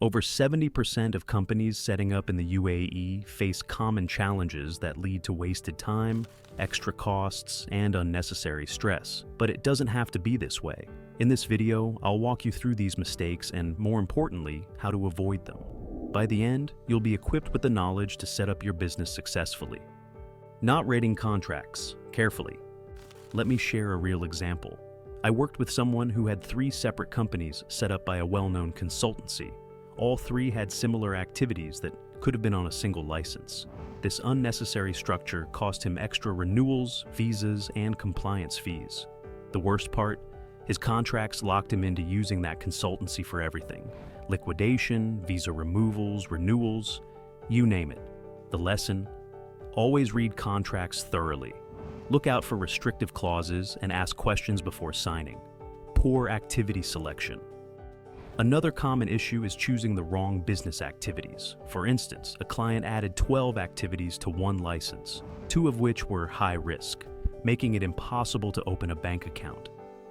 Over 70% of companies setting up in the UAE face common challenges that lead to wasted time, extra costs, and unnecessary stress. But it doesn't have to be this way. In this video, I'll walk you through these mistakes and, more importantly, how to avoid them. By the end, you'll be equipped with the knowledge to set up your business successfully. Not rating contracts. Carefully. Let me share a real example. I worked with someone who had 3 separate companies set up by a well-known consultancy. All 3 had similar activities that could have been on a single license. This unnecessary structure cost him extra renewals, visas, and compliance fees. The worst part? His contracts locked him into using that consultancy for everything. Liquidation, visa removals, renewals, you name it. The lesson? Always read contracts thoroughly. Look out for restrictive clauses and ask questions before signing. Poor activity selection. Another common issue is choosing the wrong business activities. For instance, a client added 12 activities to 1 license, 2 of which were high risk, making it impossible to open a bank account.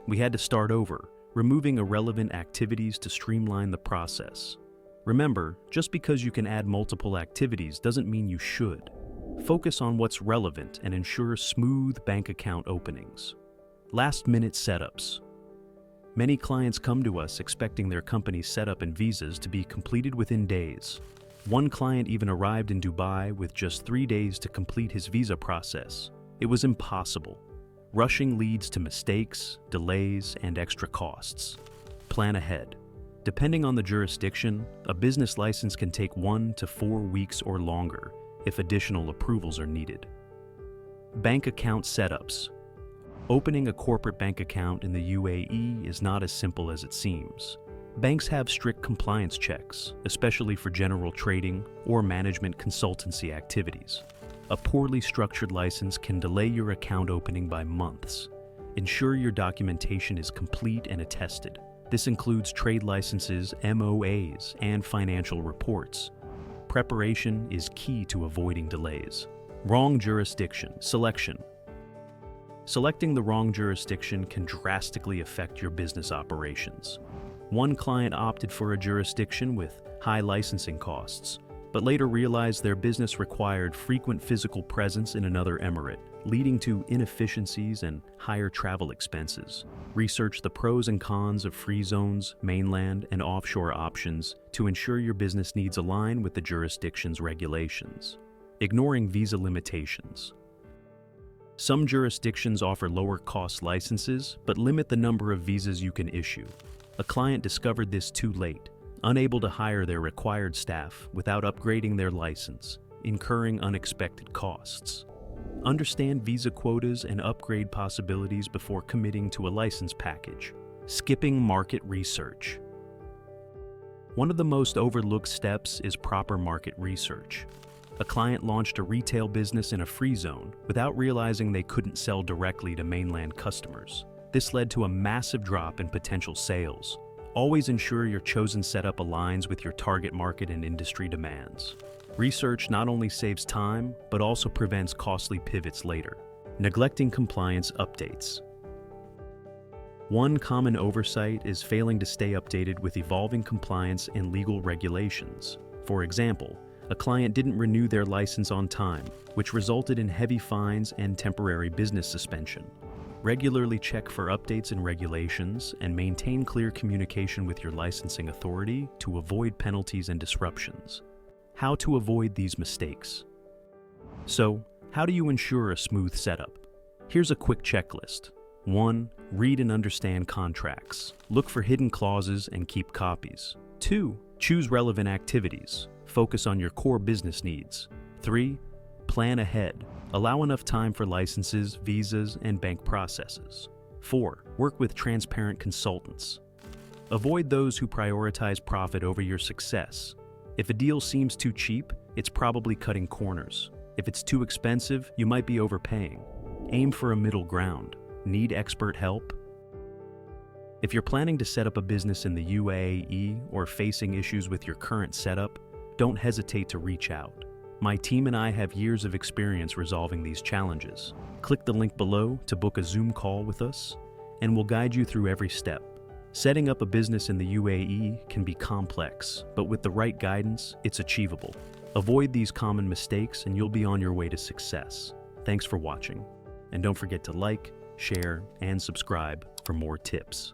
We had to start over, removing irrelevant activities to streamline the process. Remember, just because you can add multiple activities doesn't mean you should. Focus on what's relevant and ensure smooth bank account openings. Last-minute setups. Many clients come to us expecting their company's setup and visas to be completed within days. One client even arrived in Dubai with just 3 days to complete his visa process. It was impossible. Rushing leads to mistakes, delays, and extra costs. Plan ahead. Depending on the jurisdiction, a business license can take 1 to 4 weeks or longer if additional approvals are needed. Bank account setups. Opening a corporate bank account in the UAE is not as simple as it seems. Banks have strict compliance checks, especially for general trading or management consultancy activities. A poorly structured license can delay your account opening by months. Ensure your documentation is complete and attested. This includes trade licenses, MOAs, and financial reports. Preparation is key to avoiding delays. Wrong jurisdiction selection. Selecting the wrong jurisdiction can drastically affect your business operations. One client opted for a jurisdiction with high licensing costs, but later realized their business required frequent physical presence in another emirate, leading to inefficiencies and higher travel expenses. Research the pros and cons of free zones, mainland, and offshore options to ensure your business needs align with the jurisdiction's regulations. Ignoring visa limitations. Some jurisdictions offer lower-cost licenses, but limit the number of visas you can issue. A client discovered this too late, unable to hire their required staff without upgrading their license, incurring unexpected costs. Understand visa quotas and upgrade possibilities before committing to a license package. Skipping market research. One of the most overlooked steps is proper market research. A client launched a retail business in a free zone without realizing they couldn't sell directly to mainland customers. This led to a massive drop in potential sales. Always ensure your chosen setup aligns with your target market and industry demands. Research not only saves time, but also prevents costly pivots later. Neglecting compliance updates. One common oversight is failing to stay updated with evolving compliance and legal regulations. For example, a client didn't renew their license on time, which resulted in heavy fines and temporary business suspension. Regularly check for updates and regulations and maintain clear communication with your licensing authority to avoid penalties and disruptions. How to avoid these mistakes. So, how do you ensure a smooth setup? Here's a quick checklist. 1. Read and understand contracts. Look for hidden clauses and keep copies. 2. Choose relevant activities. Focus on your core business needs. 3. Plan ahead. Allow enough time for licenses, visas, and bank processes. 4. Work with transparent consultants. Avoid those who prioritize profit over your success. If a deal seems too cheap, it's probably cutting corners. If it's too expensive, you might be overpaying. Aim for a middle ground. Need expert help? If you're planning to set up a business in the UAE or facing issues with your current setup, don't hesitate to reach out. My team and I have years of experience resolving these challenges. Click the link below to book a Zoom call with us, and we'll guide you through every step. Setting up a business in the UAE can be complex, but with the right guidance, it's achievable. Avoid these common mistakes and you'll be on your way to success. Thanks for watching. And don't forget to like, share, and subscribe for more tips.